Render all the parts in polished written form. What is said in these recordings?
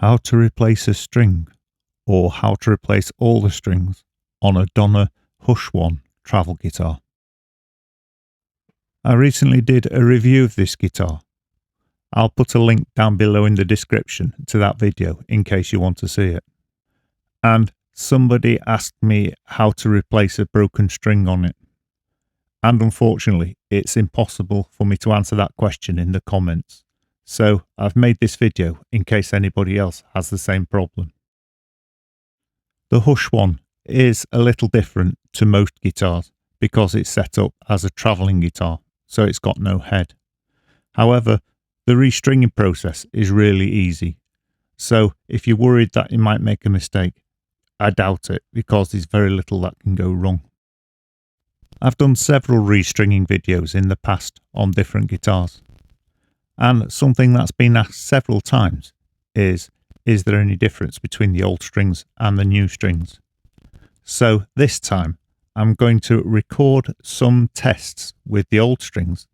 How to replace a string, or how to replace all the strings on a Donner Hush-1 travel guitar. I recently did a review of this guitar. I'll put a link down below in the description to that video in case you want to see it. And somebody asked me how to replace a broken string on it. And unfortunately, it's impossible for me to answer that question in the comments. So I've made this video in case anybody else has the same problem. The Hush-1 is a little different to most guitars because it's set up as a travelling guitar, so it's got no head. However, the restringing process is really easy. So if you're worried that you might make a mistake, I doubt it because there's very little that can go wrong. I've done several restringing videos in the past on different guitars. And something that's been asked several times is there any difference between the old strings and the new strings? So this time I'm going to record some tests with the old strings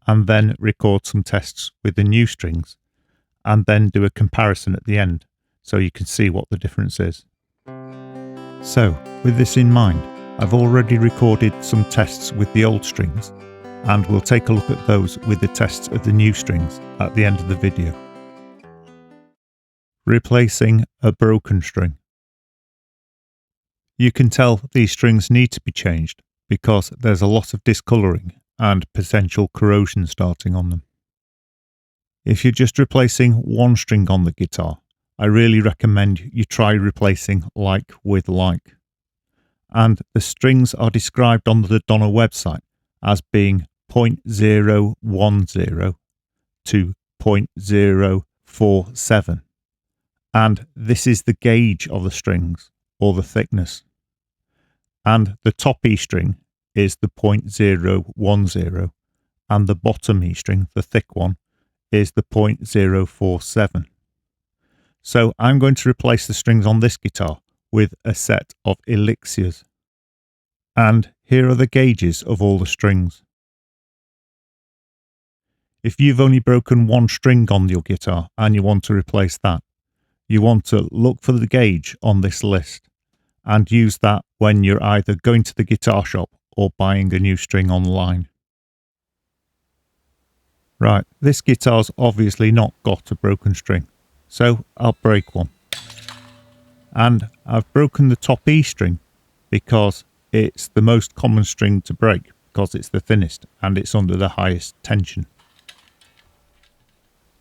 and then record some tests with the new strings and then do a comparison at the end so you can see what the difference is. So with this in mind, I've already recorded some tests with the old strings and we'll take a look at those with the tests of the new strings at the end of the video. Replacing a broken string. You can tell these strings need to be changed because there's a lot of discolouring and potential corrosion starting on them. If you're just replacing one string on the guitar, I really recommend you try replacing like with like. And the strings are described on the Donner website as being 0.010 to 0.047. And this is the gauge of the strings, or the thickness. And the top E string is the 0.010, and the bottom E string, the thick one, is the 0.047. So I'm going to replace the strings on this guitar with a set of elixirs. And here are the gauges of all the strings. If you've only broken one string on your guitar and you want to replace that, you want to look for the gauge on this list and use that when you're either going to the guitar shop or buying a new string online. Right, this guitar's obviously not got a broken string, so I'll break one. And I've broken the top E string because it's the most common string to break because it's the thinnest and it's under the highest tension.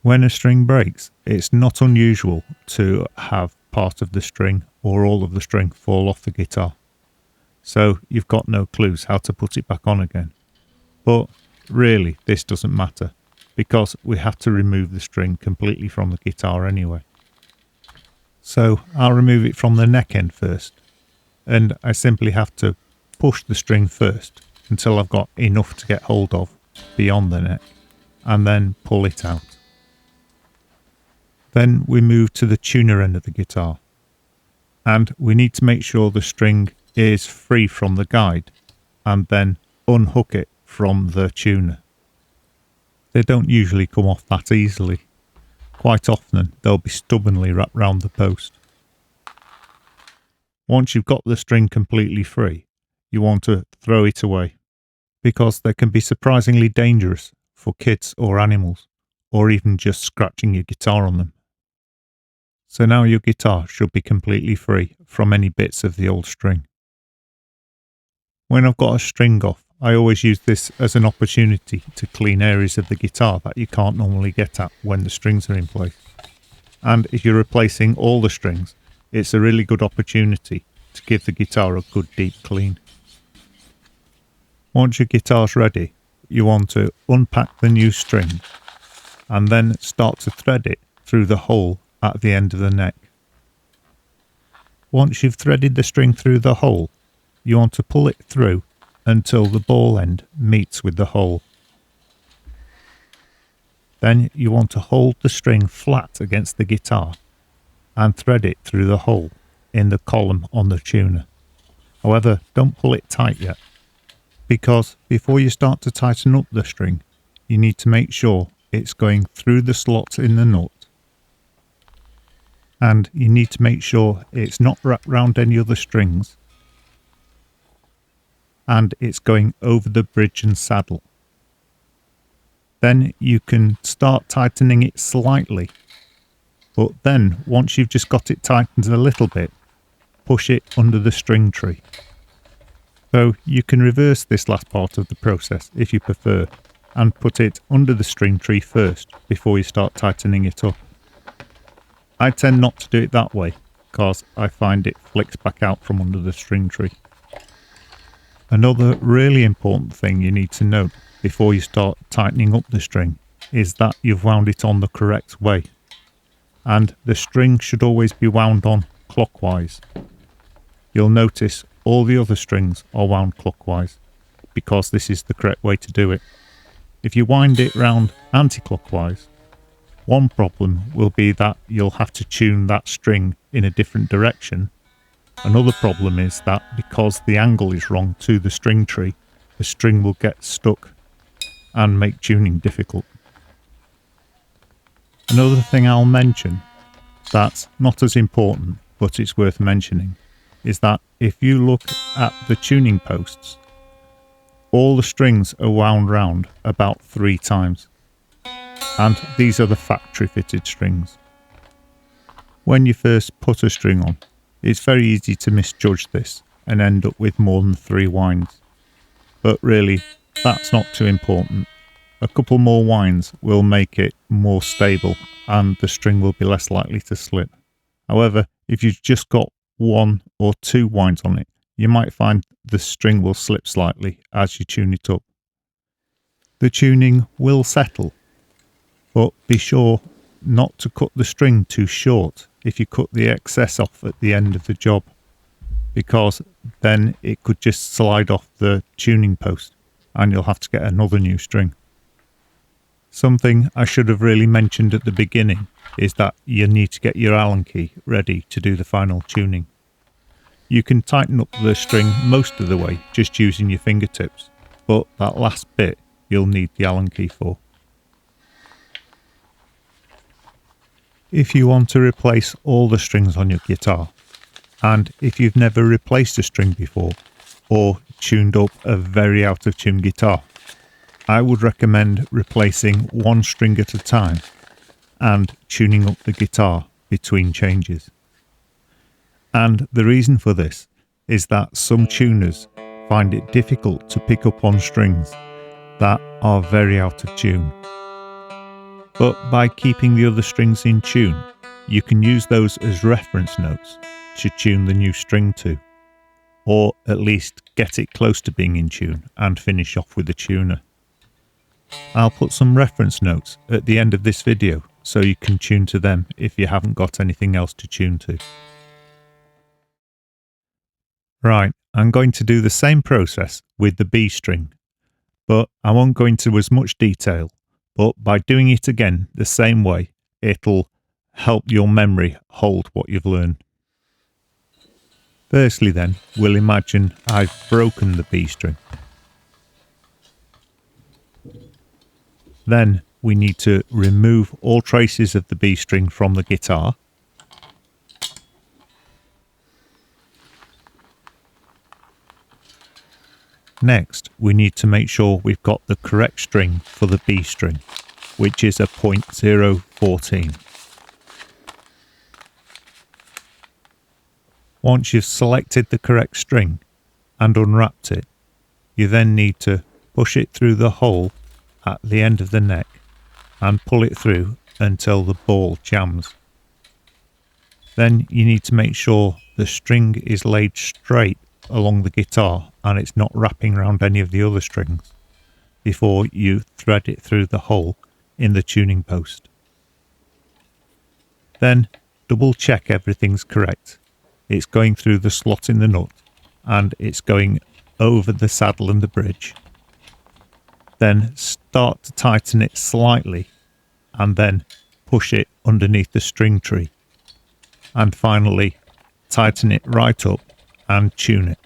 When a string breaks, it's not unusual to have part of the string or all of the string fall off the guitar. So you've got no clues how to put it back on again. But really, this doesn't matter because we have to remove the string completely from the guitar anyway. So I'll remove it from the neck end first, and I simply have to push the string first until I've got enough to get hold of beyond the neck, and then pull it out. Then we move to the tuner end of the guitar, and we need to make sure the string is free from the guide, and then unhook it from the tuner. They don't usually come off that easily. Quite often they'll be stubbornly wrapped round the post. Once you've got the string completely free, you want to throw it away because they can be surprisingly dangerous for kids or animals, or even just scratching your guitar on them. So now your guitar should be completely free from any bits of the old string. When I've got a string off, I always use this as an opportunity to clean areas of the guitar that you can't normally get at when the strings are in place. And if you're replacing all the strings, it's a really good opportunity to give the guitar a good deep clean. Once your guitar's ready, you want to unpack the new string and then start to thread it through the hole at the end of the neck. Once you've threaded the string through the hole, you want to pull it through until the ball end meets with the hole. Then you want to hold the string flat against the guitar and thread it through the hole in the column on the tuner. However, don't pull it tight yet, because before you start to tighten up the string, you need to make sure it's going through the slots in the nut and you need to make sure it's not wrapped around any other strings and it's going over the bridge and saddle. Then you can start tightening it slightly, but then once you've just got it tightened a little bit, push it under the string tree. So you can reverse this last part of the process if you prefer and put it under the string tree first before you start tightening it up. I tend not to do it that way because I find it flicks back out from under the string tree. Another really important thing you need to note before you start tightening up the string is that you've wound it on the correct way. And the string should always be wound on clockwise. You'll notice all the other strings are wound clockwise because this is the correct way to do it. If you wind it round anti-clockwise, one problem will be that you'll have to tune that string in a different direction. Another problem is that because the angle is wrong to the string tree, the string will get stuck and make tuning difficult. Another thing I'll mention that's not as important but it's worth mentioning is that if you look at the tuning posts, all the strings are wound round about 3 times, and these are the factory fitted strings. When you first put a string on, it's very easy to misjudge this and end up with more than 3 winds, but really that's not too important. A couple more winds will make it more stable and the string will be less likely to slip. However, if you've just got 1 or 2 winds on it, you might find the string will slip slightly as you tune it up. The tuning will settle, but be sure not to cut the string too short if you cut the excess off at the end of the job, because then it could just slide off the tuning post and you'll have to get another new string. Something I should have really mentioned at the beginning is that you need to get your Allen key ready to do the final tuning. You can tighten up the string most of the way just using your fingertips, but that last bit you'll need the Allen key for. If you want to replace all the strings on your guitar, and if you've never replaced a string before or tuned up a very out of tune guitar, I would recommend replacing 1 string at a time and tuning up the guitar between changes. And the reason for this is that some tuners find it difficult to pick up on strings that are very out of tune. But by keeping the other strings in tune, you can use those as reference notes to tune the new string to, or at least get it close to being in tune and finish off with the tuner. I'll put some reference notes at the end of this video so you can tune to them if you haven't got anything else to tune to. Right, I'm going to do the same process with the B string, but I won't go into as much detail, but by doing it again the same way, it'll help your memory hold what you've learned. Firstly then, we'll imagine I've broken the B string. Then we need to remove all traces of the B string from the guitar. Next, we need to make sure we've got the correct string for the B string, which is a 0.014. Once you've selected the correct string and unwrapped it, you then need to push it through the hole at the end of the neck and pull it through until the ball jams. Then you need to make sure the string is laid straight along the guitar and it's not wrapping around any of the other strings before you thread it through the hole in the tuning post. Then double check everything's correct. It's going through the slot in the nut and it's going over the saddle and the bridge. Then start to tighten it slightly and then push it underneath the string tree. And finally tighten it right up and tune it.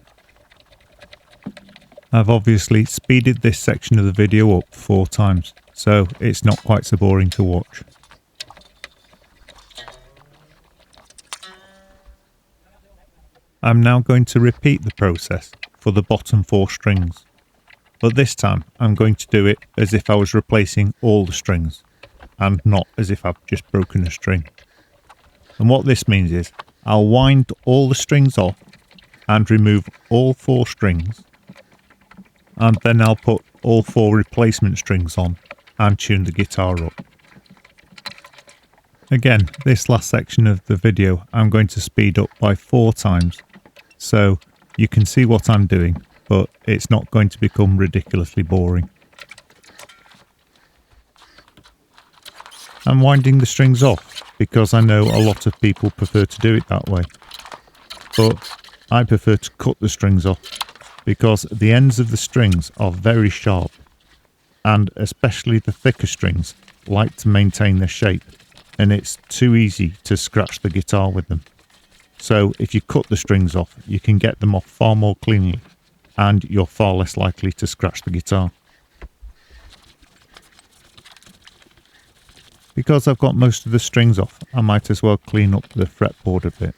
I've obviously speeded this section of the video up 4 times, so it's not quite so boring to watch. I'm now going to repeat the process for the bottom 4 strings, but this time I'm going to do it as if I was replacing all the strings and not as if I've just broken a string. And what this means is I'll wind all the strings off and remove all 4 strings, and then I'll put all 4 replacement strings on and tune the guitar up. Again, this last section of the video I'm going to speed up by 4 times, so you can see what I'm doing, but it's not going to become ridiculously boring. I'm winding the strings off because I know a lot of people prefer to do it that way, but I prefer to cut the strings off because the ends of the strings are very sharp, and especially the thicker strings like to maintain their shape, and it's too easy to scratch the guitar with them. So if you cut the strings off, you can get them off far more cleanly, and you're far less likely to scratch the guitar. Because I've got most of the strings off, I might as well clean up the fretboard a bit.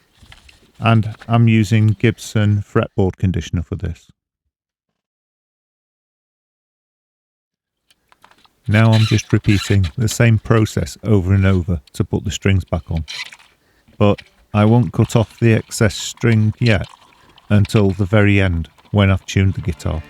And I'm using Gibson fretboard conditioner for this. Now I'm just repeating the same process over and over to put the strings back on. But I won't cut off the excess string yet until the very end when I've tuned the guitar.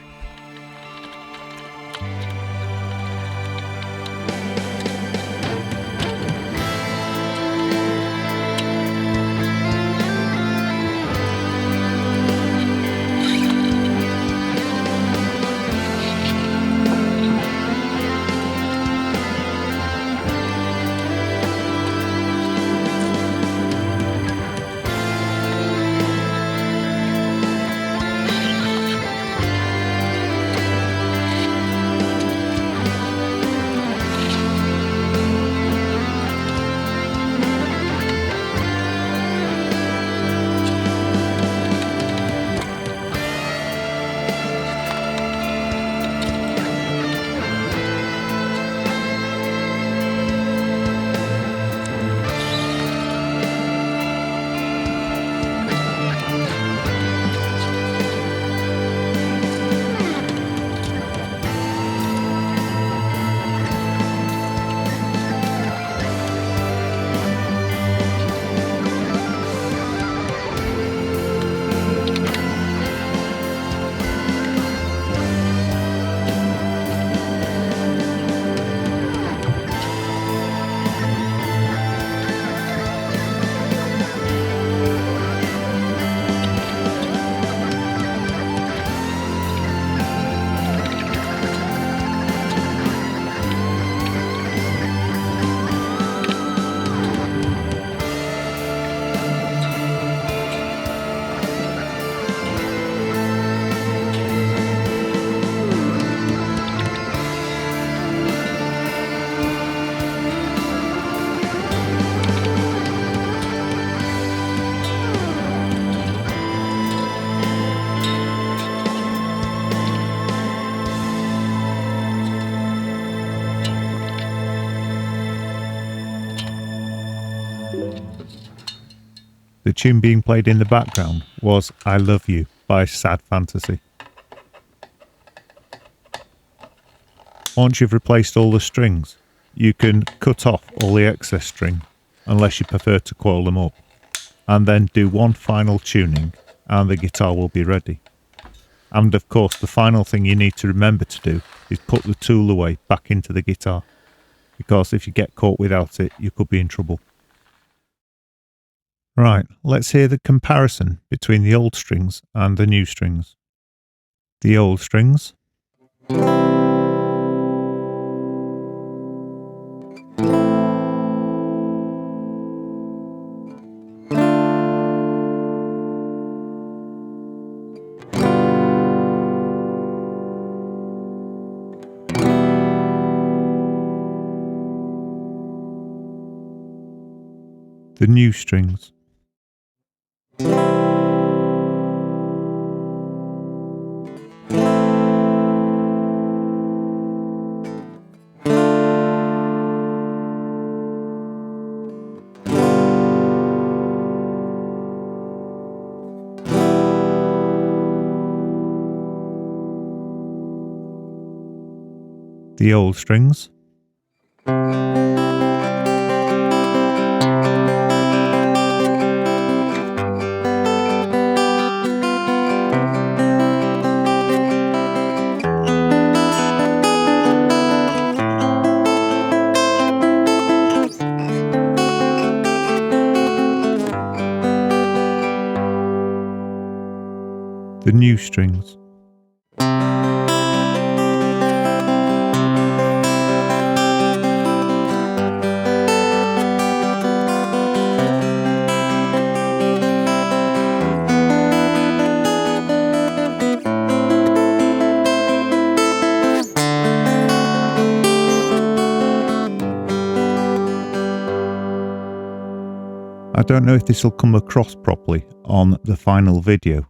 The tune being played in the background was I Love You by Sad Fantasy. Once you've replaced all the strings, you can cut off all the excess string, unless you prefer to coil them up, and then do one final tuning and the guitar will be ready. And of course the final thing you need to remember to do is put the tool away back into the guitar, because if you get caught without it, you could be in trouble. Right, let's hear the comparison between the old strings and the new strings. The old strings. The new strings. the old strings, the new strings, I don't know if this will come across properly on the final video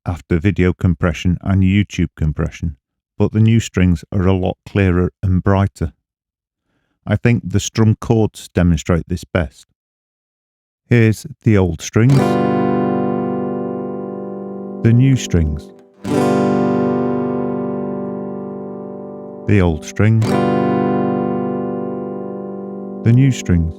after video compression and YouTube compression, but the new strings are a lot clearer and brighter. I think the strum chords demonstrate this best. Here's the old strings, the new strings, the old strings, the new strings.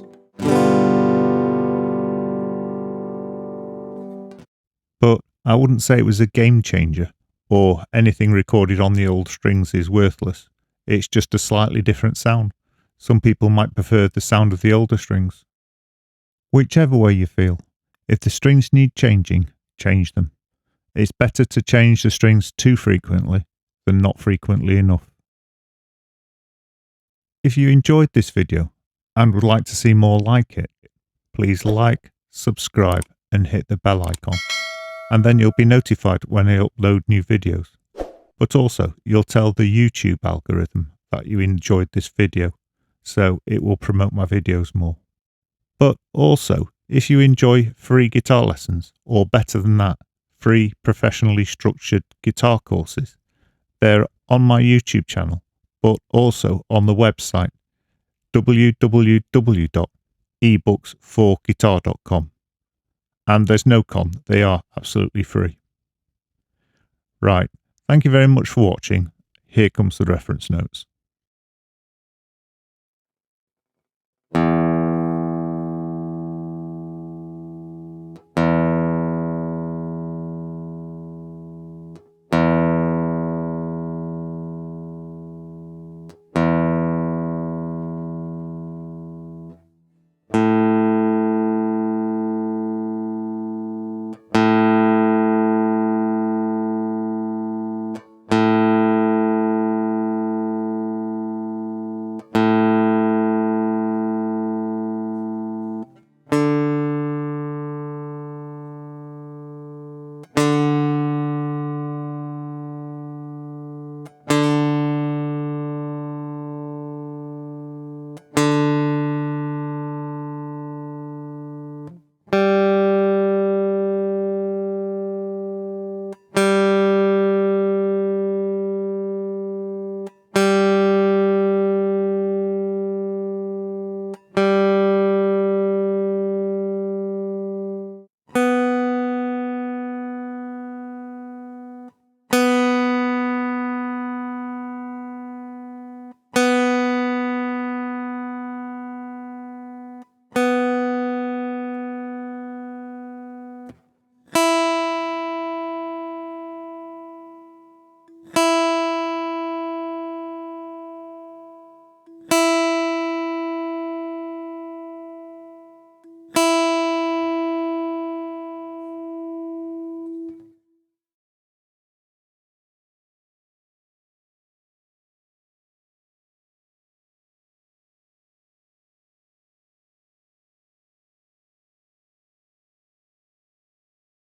But I wouldn't say it was a game changer, or anything recorded on the old strings is worthless. It's just a slightly different sound. Some people might prefer the sound of the older strings. Whichever way you feel, if the strings need changing, change them. It's better to change the strings too frequently than not frequently enough. If you enjoyed this video and would like to see more like it, please like, subscribe and hit the bell icon. And then you'll be notified when I upload new videos. But also, you'll tell the YouTube algorithm that you enjoyed this video, so it will promote my videos more. But also, if you enjoy free guitar lessons, or better than that, free professionally structured guitar courses, they're on my YouTube channel, but also on the website www.ebooks4guitar.com. And there's no con, they are absolutely free. Right, thank you very much for watching. Here comes the reference notes.